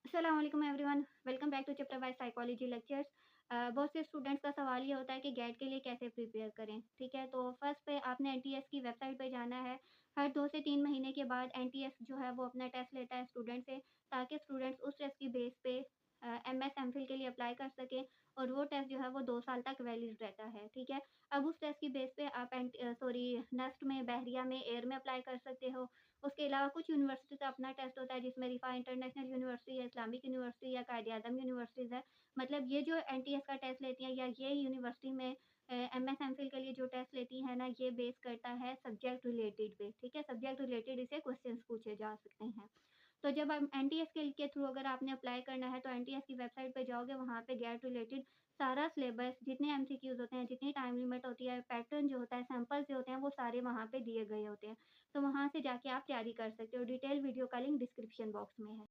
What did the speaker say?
अस्सलाम वालेकुम everyone, welcome back to chapter wise psychology lectures. बहुत से स्टूडेंट्स का सवाल ये होता है कि गेट के लिए कैसे प्रिपेयर करें। ठीक है, तो फर्स्ट पे आपने एनटीएस की वेबसाइट पे जाना है। हर 2 से 3 महीने के बाद एनटीएस जो है वो अपना टेस्ट लेता है स्टूडेंट से, ताकि स्टूडेंट्स उस टेस्ट की बेस पे एमएस एमफिल के लिए अप्लाई कर सकें। और वो टेस्ट जो है वो 2 साल तक वैलिड रहता है। ठीक है, अब उस टेस्ट की बेस पे आप नेस्ट में, बहरिया में, एयर में अप्लाई कर सकते हो। उसके अलावा कुछ यूनिवर्सिटी का अपना टेस्ट होता है, जिसमें रिफ़ा इंटरनेशनल यूनिवर्सिटी है, इस्लामिक यूनिवर्सिटी या कायद-ए-आज़म यूनिवर्सिटीज़ है। मतलब ये जो एनटीएस का टेस्ट लेती हैं या ये यूनिवर्सिटी में एमएस एमफिल के लिए जो टेस्ट लेती हैं ना, ये बेस करता है सब्जेक्ट रिलेटेड पे। ठीक है, सब्जेक्ट रिलेटेड इसे क्वेश्चंस पूछे जा सकते हैं। तो जब आप एनटीएस के थ्रू अगर आपने अप्लाई करना है, तो एनटीएस की वेबसाइट पे जाओगे, वहाँ पे गेट रिलेटेड सारा सिलेबस, जितने एमसीक्यूज़ होते हैं, जितनी टाइम लिमिट होती है, पैटर्न जो होता है, सैंपल्स जो होते हैं, वो सारे वहाँ पे दिए गए होते हैं। तो वहाँ से जाके आप तैयारी कर सकते हो। डिटेल वीडियो का लिंक डिस्क्रिप्शन बॉक्स में है।